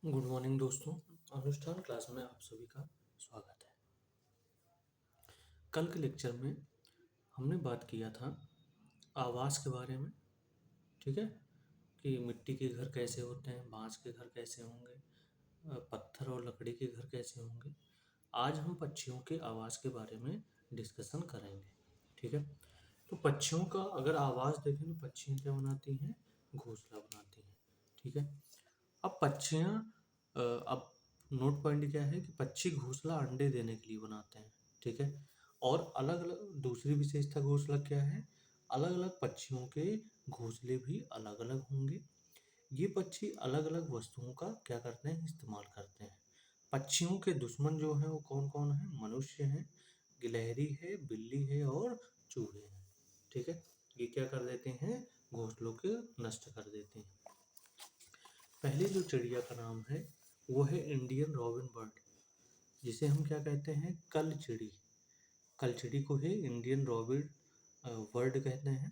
Good morning दोस्तों। अनुष्ठान class में आप सभी का स्वागत है। कल के लेक्चर में हमने बात किया था आवास के बारे में। ठीक है, कि मिट्टी के घर कैसे होते हैं, बांस के घर कैसे होंगे, पत्थर और लकड़ी के घर कैसे होंगे। आज हम पक्षियों के आवास के बारे में डिस्कशन करेंगे। ठीक है, तो पक्षियों का अगर आवाज़ देखें तो पक्षियाँ क्या बनाती हैं, घोंसला बनाती हैं। ठीक है, अब पक्षियाँ अब नोट पॉइंट क्या है कि पक्षी घोंसला अंडे देने के लिए बनाते हैं। ठीक है, और अलग अलग दूसरी विशेषता घोंसला क्या है, अलग अलग पक्षियों के घोंसले भी अलग अलग होंगे। ये पक्षी अलग अलग वस्तुओं का क्या करते हैं, इस्तेमाल करते हैं। पक्षियों के दुश्मन जो हैं वो कौन कौन है, मनुष्य हैं, गिलहरी है, बिल्ली है और चूहे हैं। ठीक है, ये क्या कर देते हैं, घोंसलों के नष्ट कर देते हैं। पहले जो चिड़िया का नाम है वो है इंडियन रॉबिन बर्ड, जिसे हम क्या कहते हैं, कलचिड़ी। कलचिड़ी को ही इंडियन रॉबिन बर्ड कहते हैं।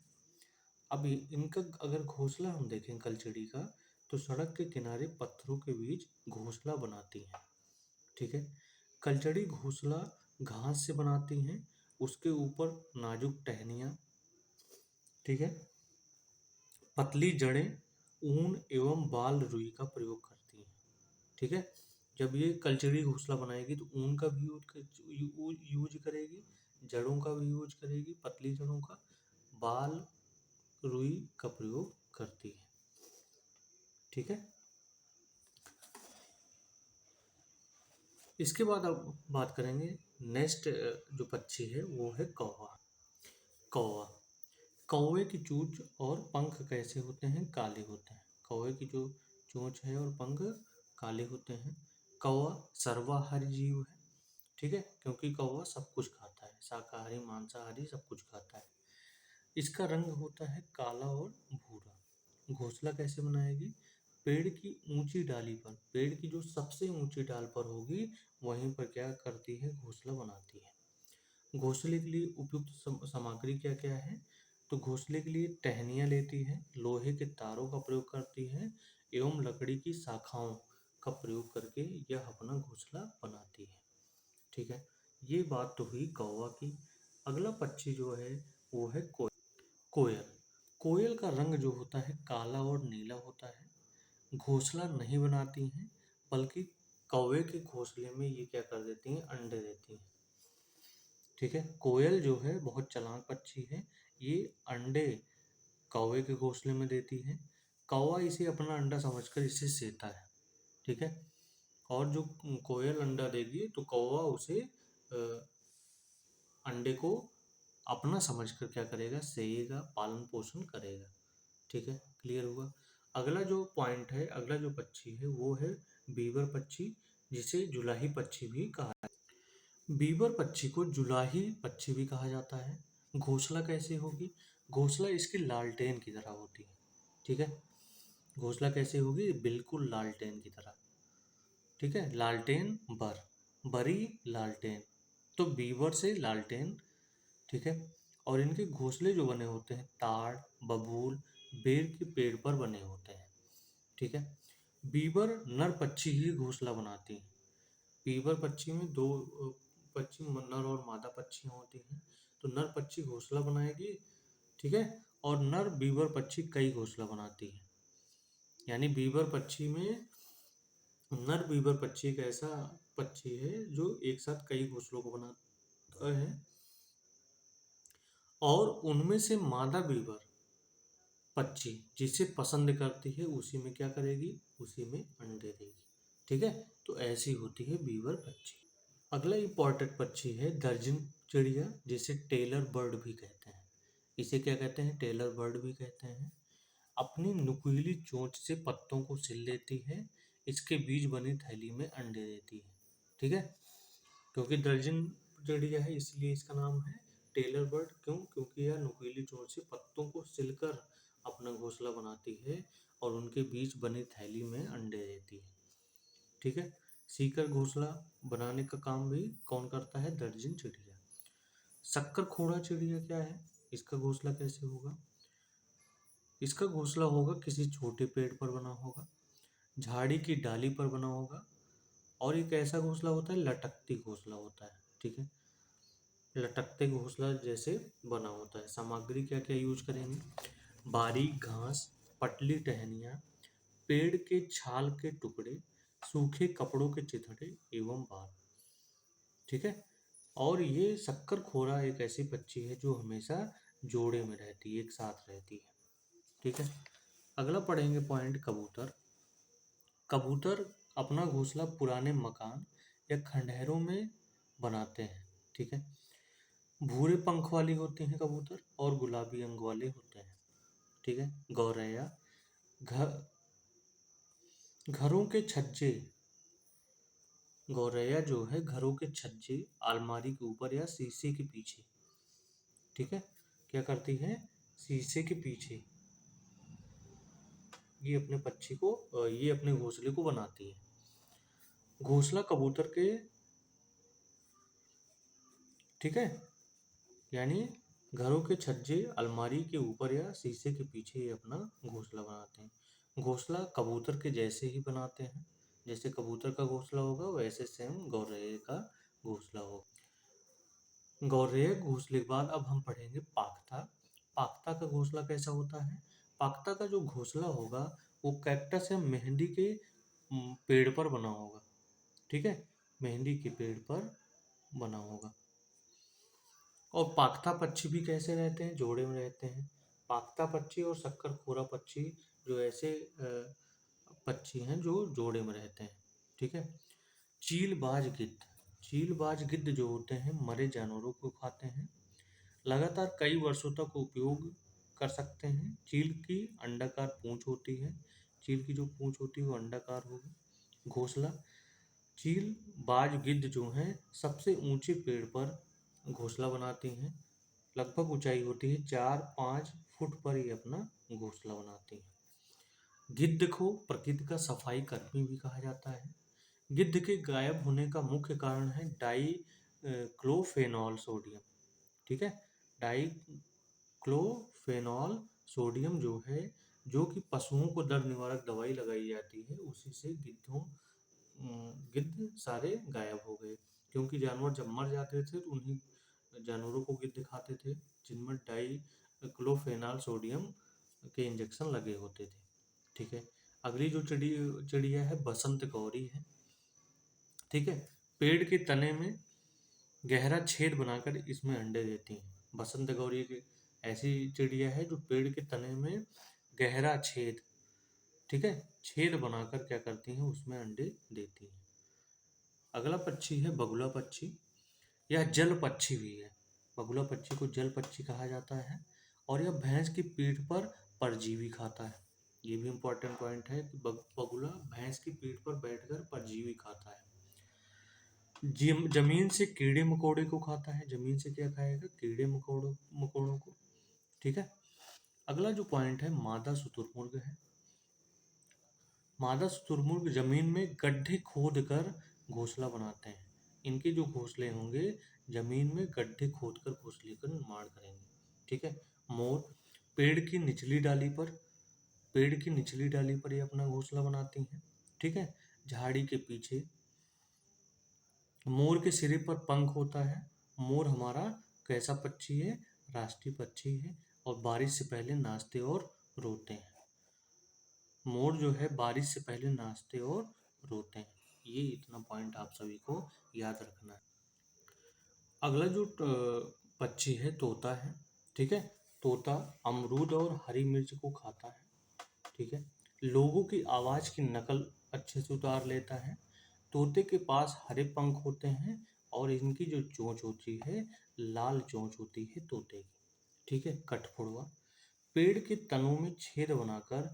अब इनका अगर घोंसला हम देखें कलचिड़ी का, तो सड़क के किनारे पत्थरों के बीच घोंसला बनाती हैं। ठीक है, कलचड़ी घोंसला घास से बनाती हैं, उसके ऊपर नाजुक टहनियाँ, ठीक है, पतली जड़ें, ऊन एवं बाल रुई का प्रयोग करती हैं। ठीक है, जब ये कलचड़ी घोंसला बनाएगी तो ऊन का भी यूज करेगी, जड़ों का भी यूज करेगी, पतली जड़ों का, बाल रुई का प्रयोग करती है। ठीक है, इसके बाद अब बात करेंगे नेक्स्ट जो पक्षी है वो है कौवा। कौवा, कौवे की चोंच और पंख कैसे होते हैं, काले होते हैं। कौवे की जो चोंच है और पंख काले होते हैं। कौवा सर्वाहारी जीव है। ठीक है, क्योंकि कौवा सब कुछ खाता है, शाकाहारी मांसाहारी सब कुछ खाता है। इसका रंग होता है काला और भूरा। घोंसला कैसे बनाएगी, पेड़ की ऊंची डाली पर, पेड़ की जो सबसे ऊंची डाल पर होगी वहीं पर क्या करती है, घोंसला बनाती है। घोंसले के लिए उपयुक्त सामग्री क्या क्या है, तो घोंसले के लिए टहनियाँ लेती है, लोहे के तारों का प्रयोग करती है एवं लकड़ी की शाखाओं का प्रयोग करके यह अपना घोंसला बनाती है। ठीक है, ये बात तो हुई कौवा की। अगला पक्षी जो है वो है कोयल। कोयल का रंग जो होता है काला और नीला होता है। घोंसला नहीं बनाती हैं, बल्कि कौवे के घोंसले में ये क्या कर देती हैं, अंडे देती हैं। ठीक है, कोयल जो है बहुत चालाक पक्षी है, ये अंडे कौवे के घोंसले में देती है। कौवा इसे अपना अंडा समझकर इसे सेता है। ठीक है, और जो कोयल अंडा देगी तो कौवा उसे अंडे को अपना समझकर क्या करेगा, सेएगा, पालन पोषण करेगा। ठीक है, क्लियर हुआ। अगला जो पॉइंट है, अगला जो पक्षी है वो है बीवर पक्षी, जिसे जुलाही पक्षी भी कहा जाता है। बीवर पक्षी को जुलाही पक्षी भी कहा जाता है। घोंसला कैसे होगी, घोंसला इसकी लालटेन की तरह होती है। ठीक है, घोंसला कैसे होगी, बिल्कुल लालटेन की तरह। ठीक है, लालटेन बर, बरी लालटेन, तो बीवर से लालटेन। ठीक है, और इनके घोंसले जो बने होते हैं ताड़, बबूल, बेर के पेड़ पर बने होते हैं। ठीक है, बीवर नर पक्षी ही घोंसला बनाती हैं। बीवर पक्षी में दो पक्षी, नर और मादा पक्षियाँ होती हैं। तो नर पक्षी घोंसला बनाएगी, ठीक है, और नर बीवर पक्षी कई घोंसला बनाती है। यानी बीवर पक्षी में, नर बीवर पक्षी एक ऐसा पक्षी है जो एक साथ कई घोंसलों को बनाता है, और उनमें से मादा बीवर पक्षी जिसे पसंद करती है उसी में क्या करेगी, उसी में अंडे देगी। ठीक है, तो ऐसी होती है बीवर पक्षी। अगला इंपॉर्टेंट पक्षी है दर्जन चिड़िया, जिसे टेलर बर्ड भी कहते हैं। इसे क्या कहते हैं, टेलर बर्ड भी कहते हैं। अपनी नुकीली चोंच से पत्तों को सिल लेती है, इसके बीज बनी थैली में अंडे देती है। ठीक है, क्योंकि दर्जन चिड़िया है इसलिए इसका नाम है टेलर बर्ड। क्यों, क्योंकि यह नुकीली चोंच से पत्तों को सिलकर अपना घोंसला बनाती है और उनके बीच बनी थैली में अंडे देती है। ठीक है, सीकर घोंसला बनाने का काम भी कौन करता है, दर्जन चिड़िया। शक्कर खोड़ा चिड़िया क्या है, इसका घोंसला कैसे होगा, इसका घोंसला होगा किसी छोटे पेड़ पर बना होगा। झाड़ी की डाली पर बना होगा, और एक ऐसा घोंसला होता है लटकती घोंसला होता है। ठीक है, लटकते घोंसला जैसे बना होता है। सामग्री क्या क्या यूज करेंगे? बारीक घास, पतली टहनियाँ, पेड़ के छाल के टुकड़े, सूखे कपड़ों के चिथड़े एवं बाल। ठीक है, और ये शक्कर खोरा एक ऐसी पक्षी है जो हमेशा जोड़े में रहती है, एक साथ रहती है। ठीक है, अगला पढ़ेंगे पॉइंट कबूतर। कबूतर अपना घोंसला पुराने मकान या खंडहरों में बनाते हैं। ठीक है, भूरे पंख वाली होती हैं कबूतर और गुलाबी अंग वाले होते हैं। ठीक है, गौरैया घर घरों के छज्जे गौरैया जो है घरों के छज्जे, अलमारी के ऊपर या शीशे के पीछे। ठीक है, क्या करती है? शीशे के पीछे ये अपने घोंसले को बनाती है। घोंसला कबूतर के, ठीक है, यानी घरों के छज्जे, अलमारी के ऊपर या शीशे के पीछे ये अपना घोंसला बनाते हैं। घोंसला कबूतर के जैसे ही बनाते हैं, जैसे कबूतर का घोंसला होगा वैसे सेम गौरैया का घोंसला होगा। गौरैया घोंसले के बाद अब हम पढ़ेंगे पाख्ता। पाख्ता का घोंसला कैसा होता है? पाख्ता का जो घोंसला होगा वो कैक्टस या मेहंदी के पेड़ पर बना होगा। ठीक है, मेहंदी के पेड़ पर बना होगा। और पाख्ता पक्षी भी कैसे रहते हैं? जोड़े में रहते हैं। पाख्ता पक्षी और शक्कर खोरा पक्षी जो ऐसे पक्षी हैं जो जोड़े में रहते हैं। ठीक है, चीलबाज गिद्ध। चीलबाज गिद्ध जो होते हैं मरे जानवरों को खाते हैं, लगातार कई वर्षों तक उपयोग कर सकते हैं। चील की अंडाकार पूंछ होती है, चील की जो पूंछ होती है वो अंडाकार होगी। घोंसला, चील बाज गिद्ध जो हैं सबसे ऊंचे पेड़ पर घोंसला बनाती हैं। लगभग ऊंचाई होती है 4-5 फुट पर ये अपना घोंसला बनाती हैं। गिद्ध को प्रकृति का सफाई कर्मी भी कहा जाता है। गिद्ध के गायब होने का मुख्य कारण है डाई क्लोफेनॉल सोडियम। ठीक है, डाई क्लोफेनॉल सोडियम जो है, जो कि पशुओं को दर्द निवारक दवाई लगाई जाती है, उसी से गिद्ध सारे गायब हो गए। क्योंकि जानवर जब मर जाते थे तो उन्हीं जानवरों को गिद्ध खाते थे जिनमें डाई क्लोफेनॉल सोडियम के इंजेक्शन लगे होते थे। ठीक है, अगली जो चिड़िया है बसंत गौरी है। ठीक है, पेड़ के तने में गहरा छेद बनाकर इसमें अंडे देती हैं। बसंत गौरी की ऐसी चिड़िया है जो पेड़ के तने में गहरा छेद, ठीक है, छेद बनाकर क्या करती हैं? उसमें अंडे देती हैं। अगला पक्षी है बगुला पक्षी। यह जल पक्षी भी है। बगुला पक्षी को जल पक्षी कहा जाता है और यह भैंस की पीठ पर परजीवी खाता है। ये भी इंपॉर्टेंट पॉइंट है कि बगुला भैंस की पीठ पर बैठकर परजीवी खाता है। जमीन से कीड़े मकोड़े को खाता है। जमीन से क्या खाएगा? कीड़े मकोड़ों को। ठीक है, अगला जो पॉइंट है मादा शुतुरमुर्ग है। मादा शुतुरमुर्ग जमीन में गड्ढे खोद कर घोंसला बनाते हैं। इनके जो घोंसले होंगे जमीन में गड्ढे खोद कर घोंसले का निर्माण करेंगे। ठीक है, मोर पेड़ की निचली डाली पर ये अपना घोंसला बनाती हैं। ठीक है, झाड़ी के पीछे। मोर के सिरे पर पंख होता है। मोर हमारा कैसा पक्षी है? राष्ट्रीय पक्षी है और बारिश से पहले नाचते और रोते हैं। मोर जो है बारिश से पहले नाचते और रोते हैं। ये इतना पॉइंट आप सभी को याद रखना है। अगला जो पक्षी है तोता है। ठीक है, तोता अमरूद और हरी मिर्च को खाता है। ठीक है, लोगों की आवाज़ की नकल अच्छे से उतार लेता है। तोते के पास हरे पंख होते हैं और इनकी जो चोंच होती है लाल चोंच होती है तोते की। ठीक है, कठफोड़वा पेड़ के तनों में छेद बनाकर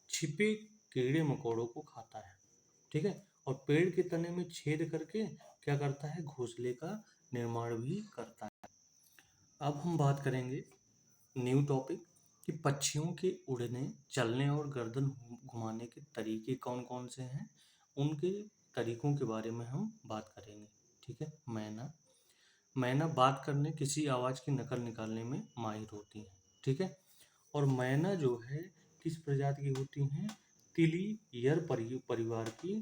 छिपे कीड़े मकोड़ों को खाता है। ठीक है, और पेड़ के तने में छेद करके क्या करता है? घोंसले का निर्माण भी करता है। अब हम बात करेंगे न्यू टॉपिक कि पक्षियों के उड़ने, चलने और गर्दन घुमाने के तरीके कौन कौन से हैं, उनके तरीकों के बारे में हम बात करेंगे। ठीक है, मैना बात करने, किसी आवाज़ की नकल निकालने में माहिर होती है। ठीक है, और मैना जो है किस प्रजाति की होती हैं? तिलीयर परिवार की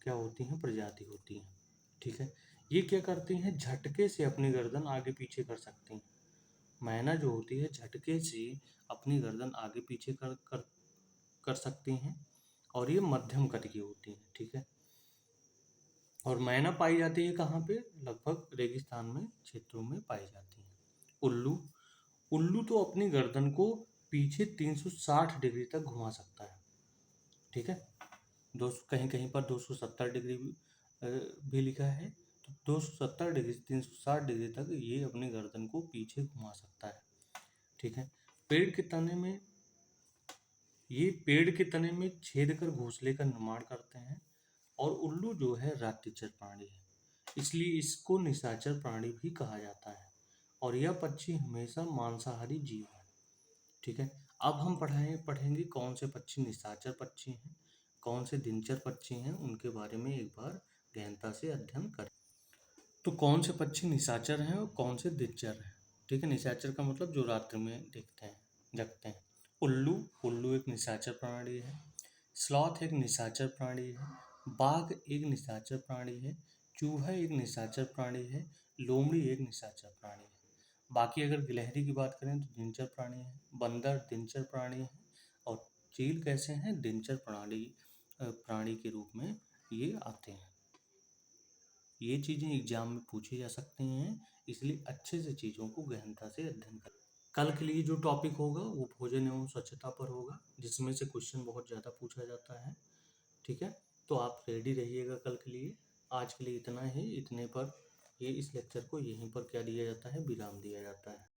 क्या होती हैं, प्रजाति होती हैं। ठीक है, ये क्या करती हैं, झटके से अपनी गर्दन आगे पीछे कर सकती हैं। मैना जो होती है झटके से अपनी गर्दन आगे पीछे कर सकती हैं, और ये मध्यम कद की होती हैं। ठीक है, और मैना पाई जाती है कहाँ पे, लगभग रेगिस्तान में क्षेत्रों में पाई जाती है। उल्लू, उल्लू तो अपनी गर्दन को पीछे 360 डिग्री तक घुमा सकता है। ठीक है, कहीं कहीं पर 270 डिग्री भी लिखा है, तो 270 डिग्री 360 डिग्री तक ये अपनी गर्दन को पीछे घुमा सकता है। ठीक है, पेड़ के तने में ये पेड़ के तने में छेद कर घोंसले का निर्माण करते हैं, और उल्लू जो है रात्रिचर प्राणी है, इसलिए इसको निशाचर प्राणी भी कहा जाता है, और यह पक्षी हमेशा मांसाहारी जीव है। ठीक है, अब हम पढ़ेंगे कौन से पक्षी निशाचर पक्षी हैं, कौन से दिनचर पक्षी हैं, उनके बारे में एक बार गहनता से अध्ययन करें। तो कौन से पक्षी निशाचर हैं और कौन से दिनचर हैं। ठीक है, निशाचर का मतलब जो रात्रि में दिखते हैं, जगते हैं। उल्लू, उल्लू एक निशाचर प्राणी है। स्लॉथ एक निशाचर प्राणी है। बाघ एक निशाचर प्राणी है। चूहा एक निशाचर प्राणी है। लोमड़ी एक निशाचर प्राणी है। बाकी अगर गिलहरी की बात करें तो दिनचर प्राणी है। बंदर दिनचर प्राणी है, और चील कैसे हैं, दिनचर प्राणी के रूप में ये आते हैं। ये चीज़ें एग्जाम में पूछी जा सकती हैं, इसलिए अच्छे से चीज़ों को गहनता से अध्ययन करें। कल के लिए जो टॉपिक होगा वो भोजन एवं स्वच्छता पर होगा, जिसमें से क्वेश्चन बहुत ज़्यादा पूछा जाता है। ठीक है, तो आप रेडी रहिएगा कल के लिए। आज के लिए इतना ही, इतने पर इस लेक्चर को यहीं पर क्या दिया जाता है, विराम दिया जाता है।